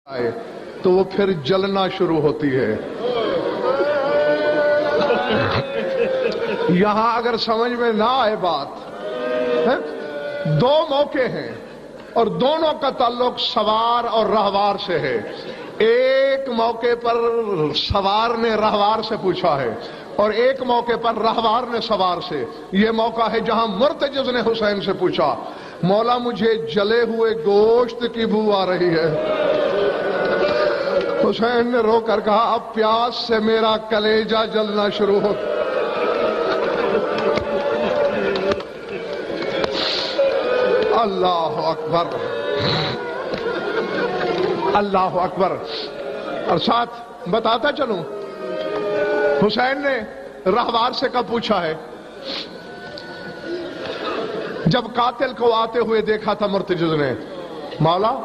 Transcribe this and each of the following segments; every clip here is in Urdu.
آئے تو وہ پھر جلنا شروع ہوتی ہے۔ یہاں اگر سمجھ میں نہ آئے بات، دو موقع ہیں اور دونوں کا تعلق سوار اور رہوار سے ہے۔ ایک موقع پر سوار نے رہوار سے پوچھا ہے اور ایک موقع پر رہوار نے سوار سے۔ یہ موقع ہے جہاں مرتجز نے حسین سے پوچھا، مولا مجھے جلے ہوئے گوشت کی بو آ رہی ہے۔ حسین نے رو کر کہا اب پیاس سے میرا کلیجہ جلنا شروع ہو۔ اللہ اکبر، اللہ اکبر۔ اور ساتھ بتاتا چلوں، حسین نے رہوار سے کب پوچھا ہے؟ جب قاتل کو آتے ہوئے دیکھا تھا مرتجز نے، مولا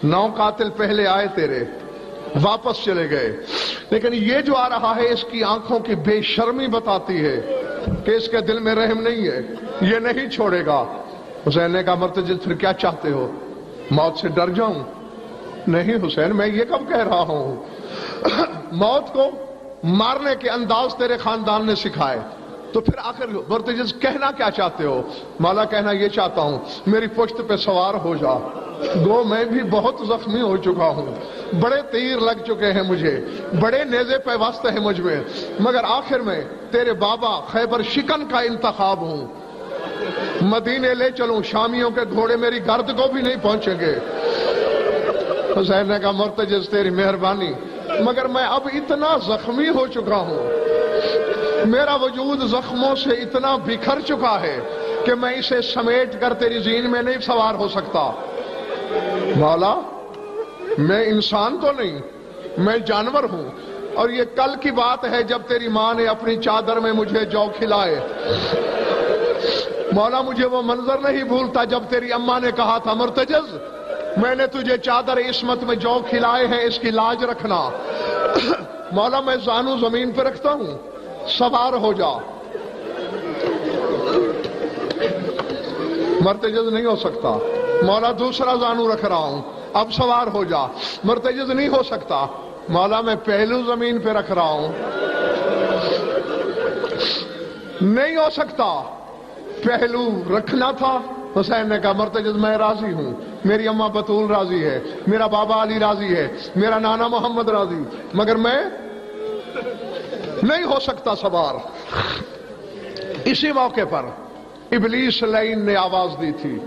9 قاتل پہلے آئے تیرے، واپس چلے گئے، لیکن یہ جو آ رہا ہے اس کی آنکھوں کی بے شرمی بتاتی ہے کہ اس کے دل میں رحم نہیں ہے، یہ نہیں چھوڑے گا۔ حسین نے کہا مرتجز پھر کیا چاہتے ہو؟ موت سے ڈر جاؤں؟ نہیں حسین، میں یہ کب کہہ رہا ہوں؟ موت کو مارنے کے انداز تیرے خاندان نے سکھائے، تو پھر آخر مرتجز کہنا کیا چاہتے ہو؟ مولا کہنا یہ چاہتا ہوں میری پشت پہ سوار ہو جا، گو میں بھی بہت زخمی ہو چکا ہوں، بڑے تیر لگ چکے ہیں مجھے، بڑے نیزے پیوست ہیں مجھ میں، مگر آخر میں تیرے بابا خیبر شکن کا انتخاب ہوں، مدینے لے چلوں، شامیوں کے گھوڑے میری گرد کو بھی نہیں پہنچیں گے۔ حسین نے کہا مرتجز تیری مہربانی، مگر میں اب اتنا زخمی ہو چکا ہوں، میرا وجود زخموں سے اتنا بکھر چکا ہے کہ میں اسے سمیٹ کر تیری زین میں نہیں سوار ہو سکتا۔ مولا میں انسان تو نہیں، میں جانور ہوں، اور یہ کل کی بات ہے جب تیری ماں نے اپنی چادر میں مجھے جو کھلائے۔ مولا مجھے وہ منظر نہیں بھولتا جب تیری اماں نے کہا تھا مرتجز میں نے تجھے چادر عصمت میں جو کھلائے ہیں اس کی لاج رکھنا۔ مولا میں زانو زمین پہ رکھتا ہوں، سوار ہو جا۔ مرتجز نہیں ہو سکتا۔ مولا دوسرا زانو رکھ رہا ہوں، اب سوار ہو جا۔ مرتجز نہیں ہو سکتا۔ مولا میں پہلو زمین پہ رکھ رہا ہوں، نہیں ہو سکتا۔ پہلو رکھنا تھا۔ حسین نے کہا مرتجز میں راضی ہوں، میری اماں بطول راضی ہے، میرا بابا علی راضی ہے، میرا نانا محمد راضی، مگر میں نہیں ہو سکتا سوار۔ اسی موقع پر ابلیس لعین نے آواز دی تھی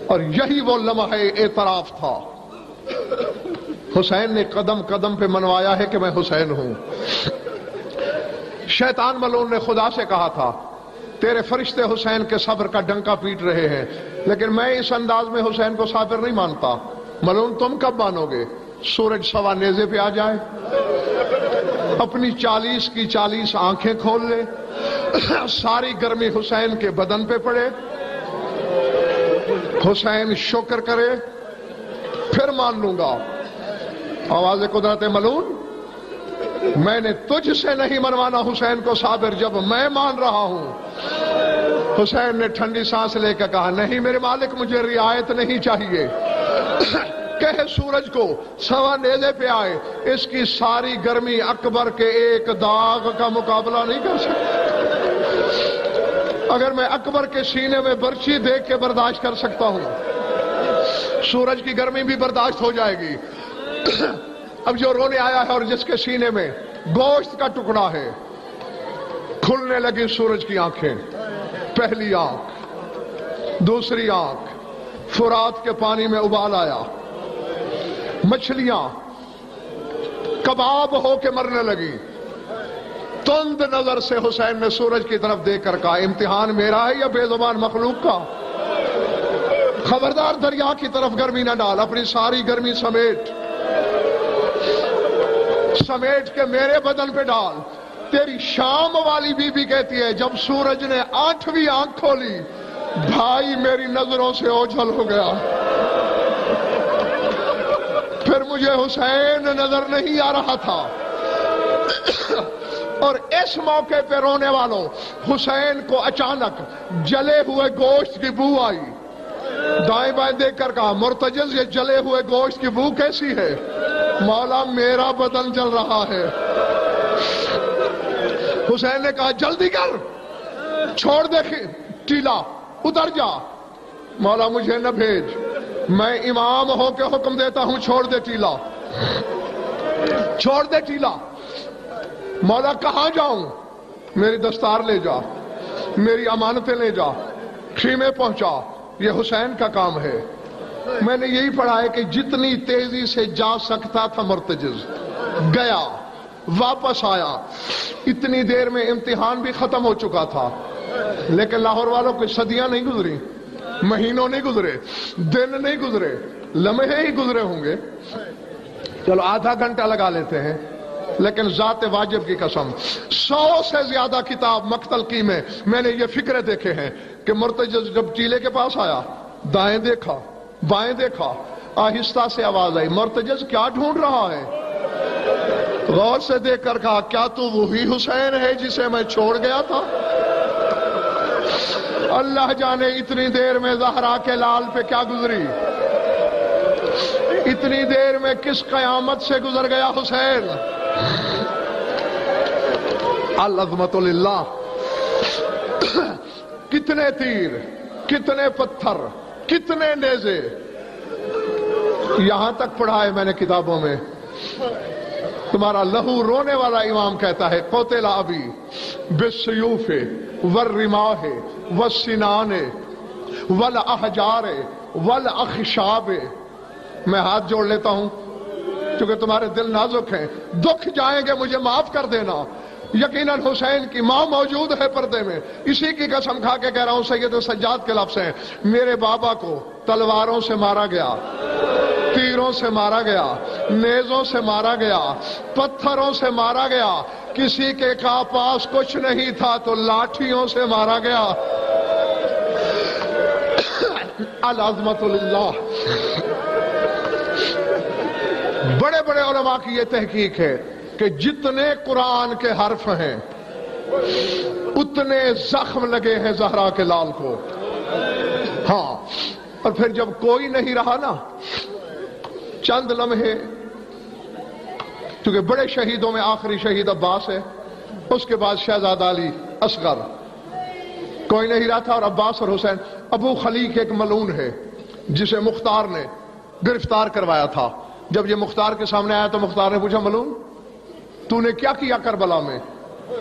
اور یہی وہ لمحہ اعتراف تھا۔ حسین نے قدم قدم پہ منوایا ہے کہ میں حسین ہوں۔ شیطان ملعون نے خدا سے کہا تھا تیرے فرشتے حسین کے صبر کا ڈنکا پیٹ رہے ہیں، لیکن میں اس انداز میں حسین کو صابر نہیں مانتا۔ ملعون تم کب مانو گے؟ سورج سوا نیزے پہ آ جائے، اپنی 40 کی 40 آنکھیں کھول لے، ساری گرمی حسین کے بدن پہ پڑے، حسین شکر کرے، پھر مان لوں گا۔ آواز قدرت ملعون میں نے تجھ سے نہیں منوانا حسین کو صابر جب میں مان رہا ہوں۔ حسین نے ٹھنڈی سانس لے کر کہا نہیں میرے مالک مجھے رعایت نہیں چاہیے، کہ سورج کو سوا نیزے پہ آئے، اس کی ساری گرمی اکبر کے ایک داغ کا مقابلہ نہیں کر سکتا۔ اگر میں اکبر کے سینے میں برچی دیکھ کے برداشت کر سکتا ہوں، سورج کی گرمی بھی برداشت ہو جائے گی۔ اب جو رونے آیا ہے اور جس کے سینے میں گوشت کا ٹکڑا ہے، کھلنے لگی سورج کی آنکھیں، پہلی آنکھ، دوسری آنکھ، فرات کے پانی میں ابال آیا، مچھلیاں کباب ہو کے مرنے لگی۔ تند نظر سے حسین نے سورج کی طرف دیکھ کر کہا امتحان میرا ہے یا بے زبان مخلوق کا؟ خبردار دریا کی طرف گرمی نہ ڈال، اپنی ساری گرمی سمیٹ کے میرے بدن پہ ڈال۔ تیری شام والی بی بی کہتی ہے جب سورج نے 8ویں آنکھ کھولی بھائی میری نظروں سے اوجھل ہو گیا، پھر مجھے حسین نظر نہیں آ رہا تھا۔ اور اس موقع پہ رونے والوں، حسین کو اچانک جلے ہوئے گوشت کی بو آئی، دائیں بائیں دیکھ کر کہا مرتجز یہ جلے ہوئے گوشت کی بو کیسی ہے؟ مولا میرا بدن جل رہا ہے۔ حسین نے کہا جلدی کر، چھوڑ دے ٹیلا، اتر جا۔ مولا مجھے نہ بھیج، میں امام ہو کے حکم دیتا ہوں چھوڑ دے ٹیلا، چھوڑ دے ٹیلا۔ مولا کہاں جاؤں؟ میری دستار لے جا، میری امانتیں لے جا، خیمے پہنچا، یہ حسین کا کام ہے۔ میں نے یہی پڑھا ہے کہ جتنی تیزی سے جا سکتا تھا مرتجز گیا، واپس آیا، اتنی دیر میں امتحان بھی ختم ہو چکا تھا۔ لیکن لاہور والوں کو صدیاں نہیں گزری، مہینوں نہیں گزرے، دن نہیں گزرے، لمحے ہی گزرے ہوں گے، چلو آدھا گھنٹہ لگا لیتے ہیں، لیکن ذات واجب کی قسم 100 سے زیادہ کتاب مقتل کی میں نے یہ فکرے دیکھے ہیں کہ مرتجز جب ٹیلے کے پاس آیا، دائیں دیکھا، بائیں دیکھا، آہستہ سے آواز آئی مرتجز کیا ڈھونڈ رہا ہے؟ غور سے دیکھ کر کہا کیا تو وہی حسین ہے جسے میں چھوڑ گیا تھا؟ اللہ جانے اتنی دیر میں زہرا کے لال پہ کیا گزری، اتنی دیر میں کس قیامت سے گزر گیا حسین۔ العظمت للہ، کتنے تیر، کتنے پتھر، کتنے نیزے، یہاں تک پڑھا ہے میں نے کتابوں میں، تمہارا لہو رونے والا امام کہتا ہے قتل ابی بالسیوف والرماح والسنان والاحجار والاخشاب۔ میں ہاتھ جوڑ لیتا ہوں کیونکہ تمہارے دل نازک ہیں، دکھ جائیں گے مجھے معاف کر دینا۔ یقیناً حسین کی ماں موجود ہے پردے میں، اسی کی قسم کھا کے کہہ رہا ہوں، سید سجاد کے لفظ ہیں، میرے بابا کو تلواروں سے مارا گیا، تیروں سے مارا گیا، نیزوں سے مارا گیا، پتھروں سے مارا گیا، کسی کے پاس کچھ نہیں تھا تو لاٹھیوں سے مارا گیا۔ العظمت للہ۔ بڑے بڑے علماء کی یہ تحقیق ہے کہ جتنے قرآن کے حرف ہیں اتنے زخم لگے ہیں زہرا کے لال کو۔ ہاں، اور پھر جب کوئی نہیں رہا نا، چند لمحے، کیونکہ بڑے شہیدوں میں آخری شہید عباس ہے، اس کے بعد شہزادہ علی اصغر، کوئی نہیں رہا تھا، اور عباس اور حسین۔ ابو خلیق ایک ملعون ہے جسے مختار نے گرفتار کروایا تھا۔ جب یہ مختار کے سامنے آیا تو مختار نے پوچھا ملعون تو نے کیا کیا کربلا میں؟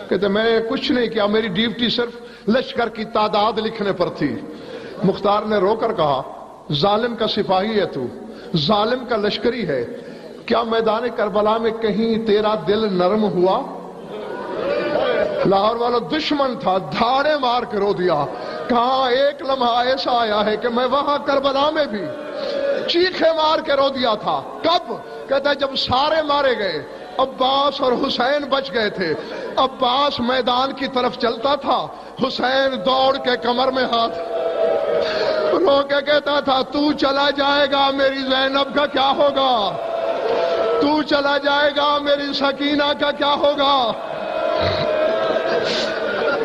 کہتے میں کچھ نہیں کیا، میری ڈیوٹی صرف لشکر کی تعداد لکھنے پر تھی۔ مختار نے رو کر کہا ظالم کا سپاہی ہے تو، ظالم کا لشکری ہے، کیا میدان کربلا میں کہیں تیرا دل نرم ہوا؟ لاہور والا دشمن تھا، دھاڑے مار کے رو دیا، کہاں ایک لمحہ ایسا آیا ہے کہ میں وہاں کربلا میں بھی چیخے مار کے رو دیا تھا۔ کب؟ کہتا ہے جب سارے مارے گئے، عباس اور حسین بچ گئے تھے، عباس میدان کی طرف چلتا تھا، حسین دوڑ کے کمر میں ہاتھ رو کے کہتا تھا تو چلا جائے گا میری زینب کا کیا ہوگا، تو چلا جائے گا میری سکینہ کا کیا ہوگا،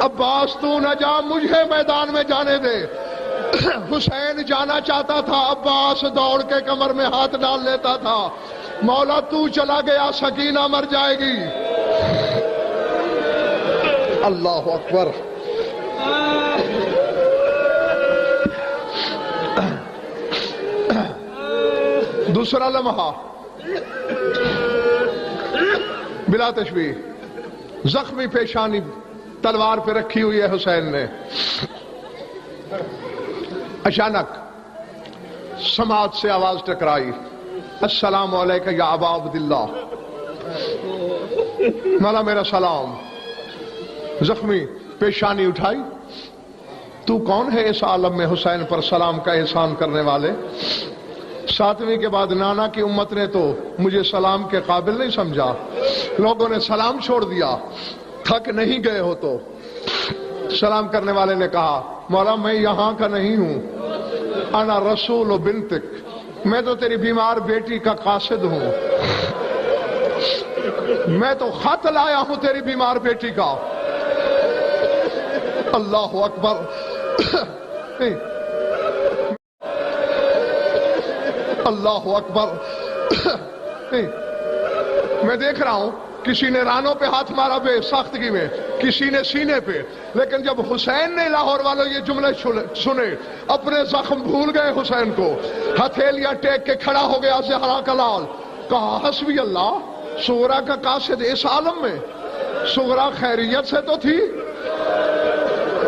عباس تو نہ جا، مجھے میدان میں جانے دے۔ حسین جانا چاہتا تھا، عباس دوڑ کے کمر میں ہاتھ ڈال لیتا تھا، مولا تو چلا گیا سکینہ مر جائے گی۔ اللہ اکبر۔ دوسرا لمحہ بلا تشبیہ، زخمی پیشانی تلوار پہ رکھی ہوئی ہے حسین نے، اچانک سماعت سے آواز ٹکرائی السلام علیکم یا ابا عبداللہ، مولا میرا سلام۔ زخمی پیشانی اٹھائی، تو کون ہے اس عالم میں حسین پر سلام کا احسان کرنے والے؟ 7ویں کے بعد نانا کی امت نے تو مجھے سلام کے قابل نہیں سمجھا، لوگوں نے سلام چھوڑ دیا، تھک نہیں گئے ہو تو؟ سلام کرنے والے نے کہا مولا میں یہاں کا نہیں ہوں، انا رسول بنتک، میں تو تیری بیمار بیٹی کا قاصد ہوں، میں تو خط لایا ہوں تیری بیمار بیٹی کا۔ اللہ اکبر۔ اللہ اکبر. نہیں میں دیکھ رہا ہوں کسی نے رانوں پہ ہاتھ مارا بے ساختگی میں, کسی نے سینے پہ, لیکن جب حسین نے لاہور والوں یہ جملے سنے اپنے زخم بھول گئے. حسین کو ہتھیلیاں ٹیک کے کھڑا ہو گیا زہرا کا لال, کہا حسبی اللہ. صغرا کا قاصد اس عالم میں, صغرا خیریت سے تو تھی.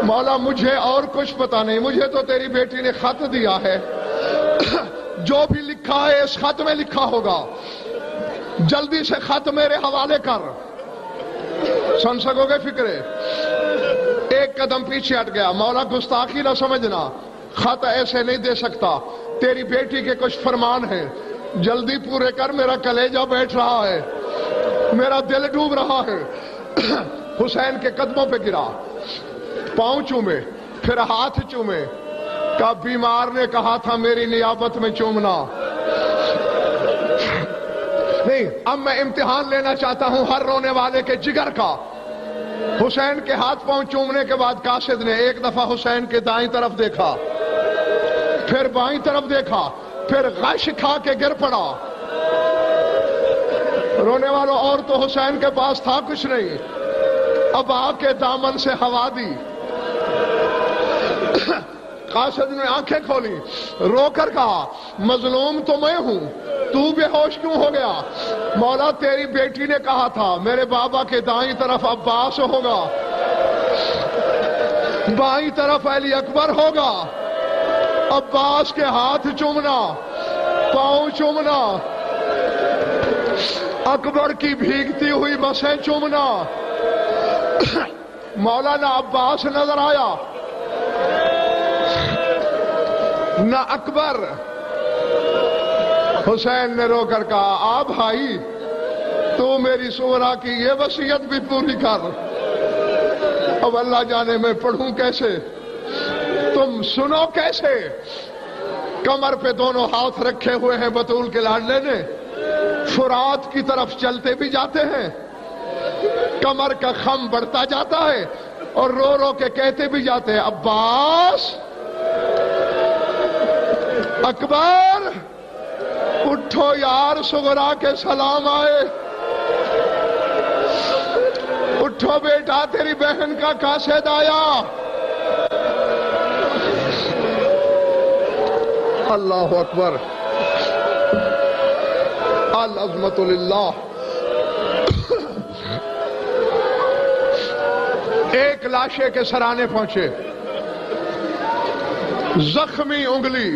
مولا مجھے اور کچھ پتا نہیں, مجھے تو تیری بیٹی نے خط دیا ہے, جو بھی لکھا ہے اس خط میں لکھا ہوگا, جلدی سے خط میرے حوالے کر. سن سکو گے فکرے؟ ایک قدم پیچھے ہٹ گیا. مولا گستاخی نہ سمجھنا, خط ایسے نہیں دے سکتا, تیری بیٹی کے کچھ فرمان ہیں, جلدی پورے کر, میرا کلیجہ بیٹھ رہا ہے, میرا دل ڈوب رہا ہے. حسین کے قدموں پہ گرا, پاؤں چومے, پھر ہاتھ چومے. کہ بیمار نے کہا تھا میری نیابت میں چومنا. نہیں, اب میں امتحان لینا چاہتا ہوں ہر رونے والے کے جگر کا. حسین کے ہاتھ پاؤں چومنے کے بعد قاصد نے ایک دفعہ حسین کے دائیں طرف دیکھا, پھر بائیں طرف دیکھا, پھر غش کھا کے گر پڑا. رونے والوں اور تو حسین کے پاس تھا کچھ نہیں, اب آ کے دامن سے ہوا دی. قاصد نے آنکھیں کھولی, رو کر کہا مظلوم تو میں ہوں, تو بے ہوش کیوں ہو گیا؟ مولا تیری بیٹی نے کہا تھا میرے بابا کے دائیں طرف عباس ہوگا, بائیں طرف علی اکبر ہوگا. عباس کے ہاتھ چومنا, پاؤں چومنا, اکبر کی بھیگتی ہوئی بسیں چومنا. مولانا عباس نظر آیا, نہ اکبر. حسین نے رو کر کہا آ بھائی, تو میری صغرا کی یہ وصیت بھی پوری کر. اب اللہ جانے میں پڑھوں کیسے, تم سنو کیسے. کمر پہ دونوں ہاتھ رکھے ہوئے ہیں بطول کے لاڈلے نے, فرات کی طرف چلتے بھی جاتے ہیں, کمر کا خم بڑھتا جاتا ہے, اور رو رو کے کہتے بھی جاتے ہیں عباس, اکبر, اٹھو یار صغرا کے سلام آئے, اٹھو بیٹا تیری بہن کا قاصد آیا. اللہ اکبر, العظمت للہ. ایک لاشے کے سرانے پہنچے, زخمی انگلی,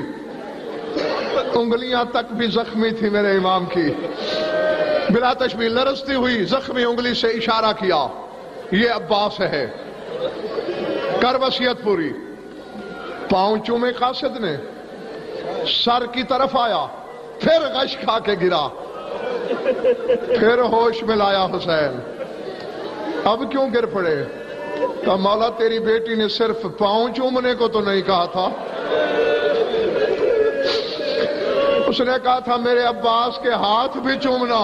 انگلیاں تک بھی زخمی تھی میرے امام کی, بلا تشبیہ لرزتی ہوئی زخمی انگلی سے اشارہ کیا یہ عباس ہے, کر وصیت پوری. پاؤں چومے قاصد نے, سر کی طرف آیا, پھر غش کھا کے گرا, پھر ہوش میں لایا حسین. اب کیوں گر پڑے؟ کہ مولا تیری بیٹی نے صرف پاؤں چومنے کو تو نہیں کہا تھا, اس نے کہا تھا میرے عباس کے ہاتھ بھی چومنا.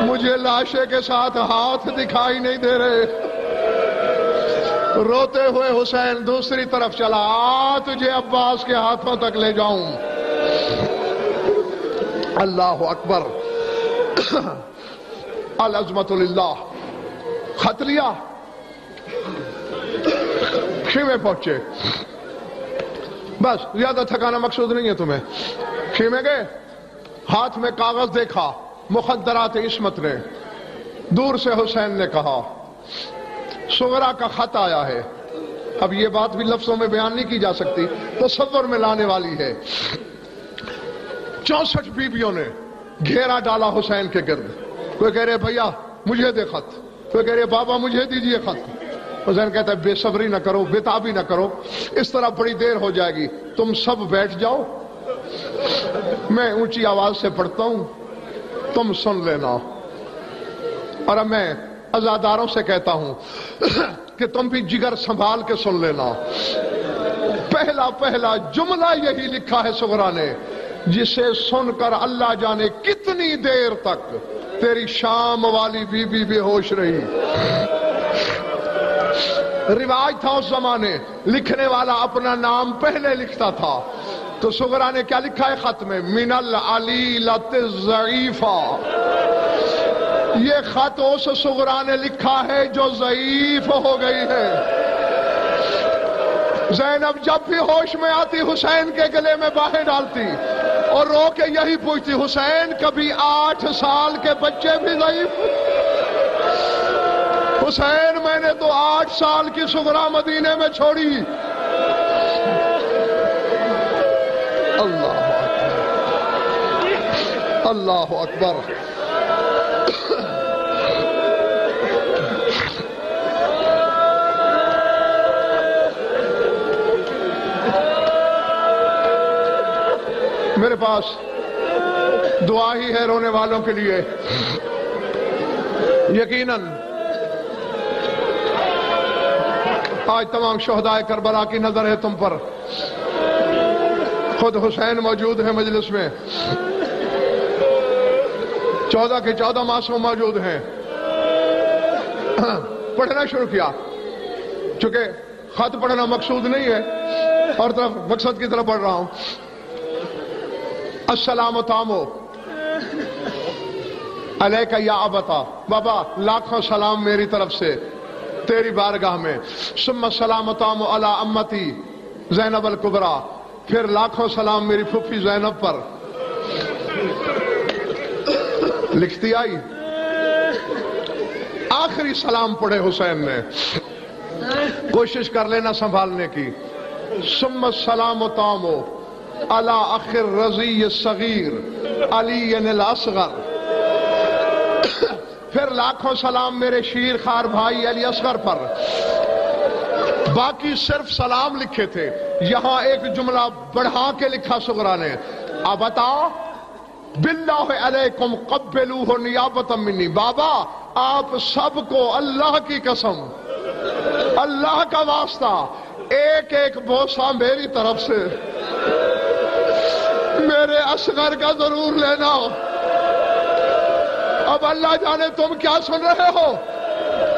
مجھے لاشے کے ساتھ ہاتھ دکھائی نہیں دے رہے. روتے ہوئے حسین دوسری طرف چلا, تجھے عباس کے ہاتھوں تک لے جاؤں. اللہ اکبر, العظمت للہ. خط لیا, خیمے پہنچے, بس زیادہ تھکانا مقصود نہیں ہے تمہیں. خیمے گئے, ہاتھ میں کاغذ دیکھا, مخدرات عصمت نے. دور سے حسین نے کہا صغرا کا خط آیا ہے. اب یہ بات بھی لفظوں میں بیان نہیں کی جا سکتی, تصور میں لانے والی ہے. 64 بیویوں نے گھیرا ڈالا حسین کے گرد. کوئی کہہ رہے بھیا مجھے دے خط, کوئی کہہ رہے بابا مجھے دیجئے خط. حسین کہتا ہے بے صبری نہ کرو, بےتابی نہ کرو, اس طرح بڑی دیر ہو جائے گی, تم سب بیٹھ جاؤ, میں اونچی آواز سے پڑھتا ہوں, تم سن لینا. اور اب میں عزاداروں سے کہتا ہوں کہ تم بھی جگر سنبھال کے سن لینا. پہلا جملہ یہی لکھا ہے صغرا نے, جسے سن کر اللہ جانے کتنی دیر تک تیری شام والی بی بی بے ہوش رہی. رواج تھا اس زمانے, لکھنے والا اپنا نام پہلے لکھتا تھا, تو سغرا نے کیا لکھا ہے خط میں؟ من العلیلۃ الضعیفہ. یہ خط اس سغرا نے لکھا ہے جو ضعیف ہو گئی ہے. زینب جب بھی ہوش میں آتی حسین کے گلے میں باہیں ڈالتی اور رو کے یہی پوچھتی، حسین کبھی 8 سال کے بچے بھی ضعیف؟ حسین میں نے تو 8 سال کی سغرا مدینے میں چھوڑی. اللہ اکبر، اللہ اکبر. میرے پاس دعا ہی ہے رونے والوں کے لیے. یقیناً آج تمام شہدائے کربلا کی نظر ہے تم پر. خود حسین موجود ہیں مجلس میں، 14 کے 14 معصوم موجود ہیں. پڑھنا شروع کیا، چونکہ خط پڑھنا مقصود نہیں ہے اور طرف مقصد کی طرف پڑھ رہا ہوں. السلام تامو علیکہ یا ابتا، بابا لاکھوں سلام میری طرف سے تیری بارگاہ میں. ثم السلام تامو علی امتی زینب الکبریٰ، پھر لاکھوں سلام میری پھوپھی زینب پر. لکھتی آئی، آخری سلام پڑھے حسین نے، کوشش کر لینا سنبھالنے کی. ثم السلام تامو علی اخ الرضی الصغیر علی الاصغر، پھر لاکھوں سلام میرے شیر خار بھائی علی اصغر پر. باقی صرف سلام لکھے تھے، یہاں ایک جملہ بڑھا کے لکھا سغرا نے، ابتا باللہ علیکم قبلوہ نیابۃ منی. بابا آپ سب کو اللہ کی قسم، اللہ کا واسطہ، ایک ایک بوسہ میری طرف سے میرے اصغر کا ضرور لینا. اب اللہ جانے تم کیا سن رہے ہو.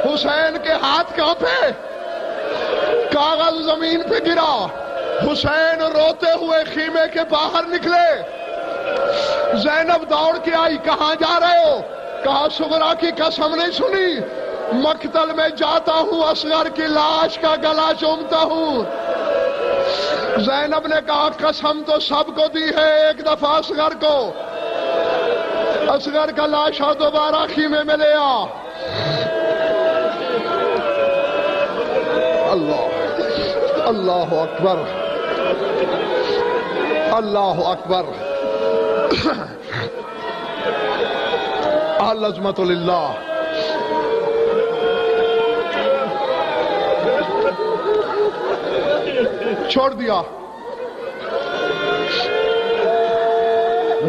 حسین کے ہاتھ کانپے، کاغذ زمین پہ گرا، حسین روتے ہوئے خیمے کے باہر نکلے. زینب دوڑ کے آئی، کہاں جا رہے ہو؟ کہا سغرا کی قسم نہیں سنی، مقتل میں جاتا ہوں اصغر کی لاش کا گلا چومتا ہوں. زینب نے کہا قسم تو سب کو دی ہے، ایک دفعہ اصغر کو. اصغر کا لاشا دوبارہ خیمے میں لے آ. اللہ، اللہ اکبر، اللہ اکبر. العظمت للہ. چھوڑ دیا.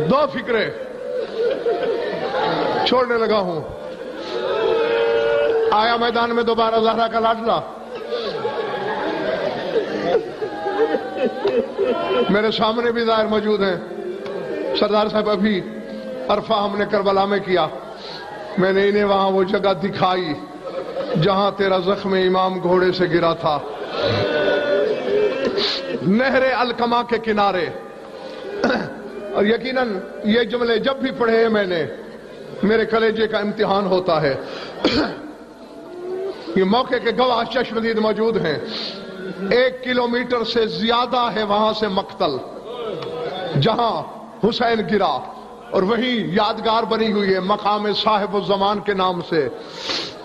2 فکرے چھوڑنے لگا ہوں. آیا میدان میں دوبارہ زہرا کا لاڈلا. میرے سامنے بھی ظاہر موجود ہیں. سردار صاحب ابھی عرفہ ہم نے کربلا میں کیا، میں نے انہیں وہاں وہ جگہ دکھائی جہاں تیرا زخم امام گھوڑے سے گرا تھا، نہر الکما کے کنارے. اور یقیناً یہ جملے جب بھی پڑھے میں نے، میرے کلیجے کا امتحان ہوتا ہے. یہ موقع کے گواہ چشمدید موجود ہیں. 1 کلومیٹر سے زیادہ ہے وہاں سے مقتل جہاں حسین گرا، اور وہیں یادگار بنی ہوئی ہے مقام صاحب الزمان کے نام سے.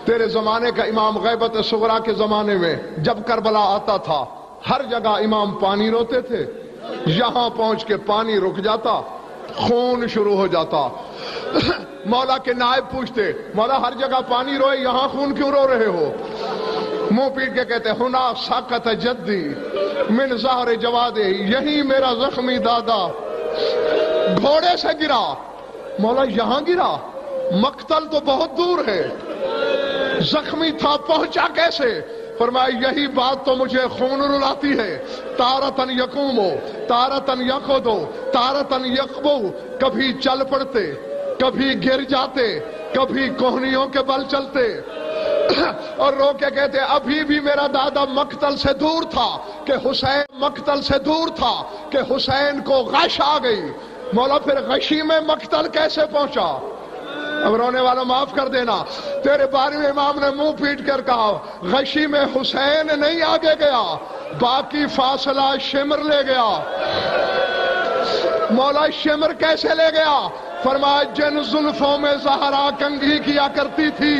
تیرے زمانے کا امام غیبت صغرا کے زمانے میں جب کربلا آتا تھا ہر جگہ امام پانی روتے تھے، یہاں پہنچ کے پانی رک جاتا، خون شروع ہو جاتا. مولا کے نائب پوچھتے، مولا ہر جگہ پانی روئے، یہاں خون کیوں رو رہے ہو؟ منہ پیٹ کے کہتے، ہنا ساکت جدی من ظہر جوادے، یہی میرا زخمی دادا گھوڑے سے گرا. مولا یہاں گرا؟ مقتل تو بہت دور ہے، زخمی تھا، پہنچا کیسے؟ فرمایا یہی بات تو مجھے خون رلاتی ہے. تارتن یقومو تارتن یخودو تارتن یقبو، کبھی چل پڑتے، کبھی گر جاتے، کبھی کوہنیوں کے بل چلتے. اور رو کے کہتے ابھی بھی میرا دادا مقتل سے دور تھا، کہ حسین مقتل سے دور تھا کہ حسین کو غش آ گئی. مولا پھر غشی میں مقتل کیسے پہنچا؟ اب رونے والا معاف کر دینا، تیرے بارے میں امام نے منہ پیٹ کر کہا غشی میں حسین نہیں آگے گیا، باقی فاصلہ شمر لے گیا. مولا شمر کیسے لے گیا؟ فرمایا جن زلفوں میں زہرا کنگھی کیا کرتی تھی،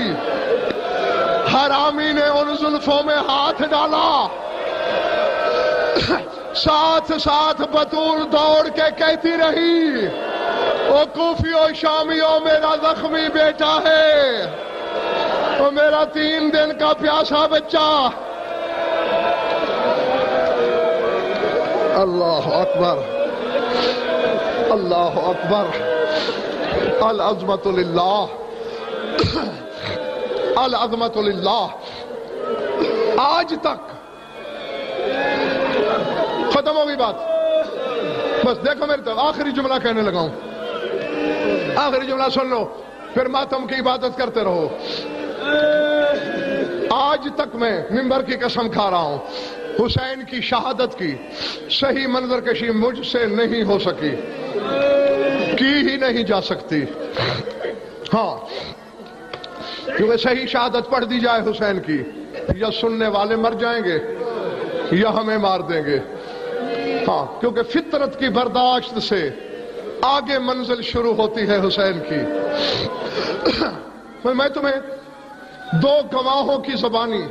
حرامی نے ان زلفوں میں ہاتھ ڈالا، ساتھ ساتھ بطول دوڑ کے کہتی رہی او کوفیو شامیو میرا زخمی بیٹا ہے، او میرا 3 دن کا پیاسا بچہ. اللہ اکبر، اللہ اکبر. العظمت للہ، العظمت للہ. آج تک ختم ہوگی بات. بس دیکھو میرے تو آخری جملہ کہنے لگا ہوں، آخری جملہ سن لو پھر ماتم کی عبادت کرتے رہو. آج تک میں منبر کی قسم کھا رہا ہوں حسین کی شہادت کی صحیح منظر کشی مجھ سے نہیں ہو سکی، کی ہی نہیں جا سکتی. ہاں کیونکہ صحیح شہادت پڑھ دی جائے حسین کی، یا سننے والے مر جائیں گے یا ہمیں مار دیں گے. ہاں کیونکہ فطرت کی برداشت سے آگے منزل شروع ہوتی ہے حسین کی. میں تمہیں 2 گواہوں کی زبانی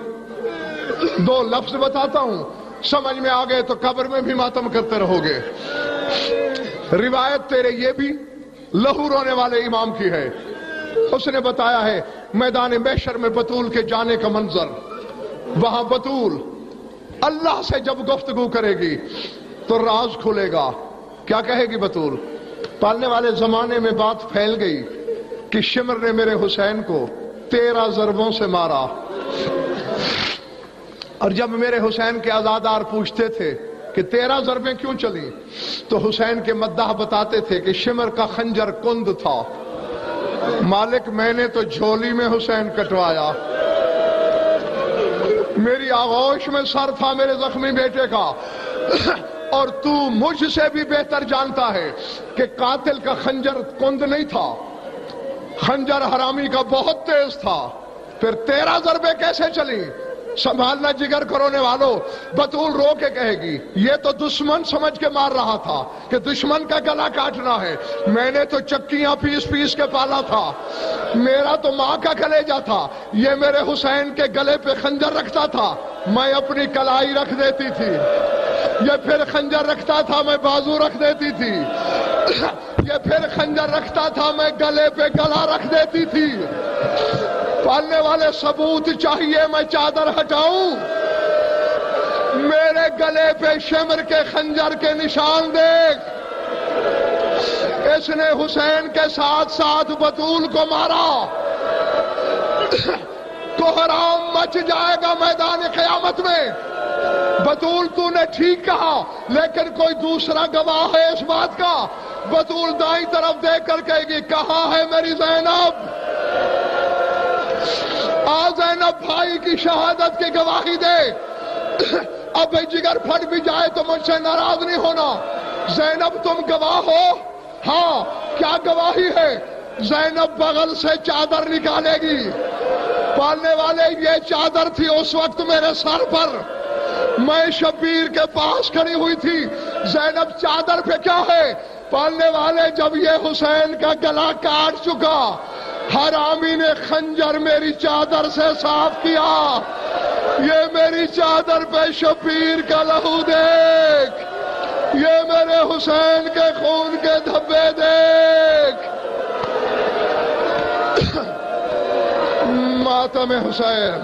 2 لفظ بتاتا ہوں، سمجھ میں آ گئے تو قبر میں بھی ماتم کرتے رہو گے. روایت تیرے یہ بھی لہو رونے والے امام کی ہے. اس نے بتایا ہے میدان محشر میں بطول کے جانے کا منظر. وہاں بطول اللہ سے جب گفتگو کرے گی تو راز کھلے گا. کیا کہے گی بطول؟ پالنے والے زمانے میں بات پھیل گئی کہ شمر نے میرے حسین کو 13 ضربوں سے مارا. اور جب میرے حسین کے عزادار پوچھتے تھے کہ 13 ضربیں کیوں چلی تو حسین کے مداح بتاتے تھے کہ شمر کا خنجر کند تھا. مالک میں نے تو جھولی میں حسین کٹوایا، میری آغوش میں سر تھا میرے زخمی بیٹے کا. اور تو مجھ سے بھی بہتر جانتا ہے کہ قاتل کا خنجر کند نہیں تھا، خنجر حرامی کا بہت تیز تھا. پھر 13 ضربیں کیسے چلی؟ سنبھالنا جگر کرونے والوں. بطول رو کے کہے گی یہ تو دشمن سمجھ کے مار رہا تھا کہ دشمن کا گلا کاٹنا ہے، میں نے تو چکیاں پیس پیس کے پالا تھا، میرا تو ماں کا کلیجہ تھا، یہ میرے حسین کے گلے پہ خنجر رکھتا تھا میں اپنی کلائی رکھ دیتی تھی، یہ پھر خنجر رکھتا تھا میں بازو رکھ دیتی تھی، یہ پھر خنجر رکھتا تھا میں گلے پہ گلا رکھ دیتی تھی. پالنے والے ثبوت چاہیے میں چادر ہٹاؤں؟ میرے گلے پہ شمر کے خنجر کے نشان دیکھ. اس نے حسین کے ساتھ ساتھ بطول کو مارا. کوہرام مچ جائے گا میدان قیامت میں. بطول تو نے ٹھیک کہا لیکن کوئی دوسرا گواہ ہے اس بات کا. بطول دائیں طرف دیکھ کر کہے گی کہاں ہے میری زینب؟ زینب بھائی کی شہادت کی گواہی دے. اب جگر پھٹ بھی جائے تو مجھ سے ناراض نہیں ہونا. زینب تم گواہ ہو؟ ہاں. کیا گواہی ہے؟ زینب بغل سے چادر نکالے گی. پالنے والے یہ چادر تھی اس وقت میرے سر پر، میں شبیر کے پاس کھڑی ہوئی تھی. زینب چادر پہ کیا ہے؟ پالنے والے جب یہ حسین کا گلا کاٹ چکا حرامی نے خنجر میری چادر سے صاف کیا. یہ میری چادر پہ شبیر کا لہو دیکھ، یہ میرے حسین کے خون کے دھبے دیکھ. ماتم حسین.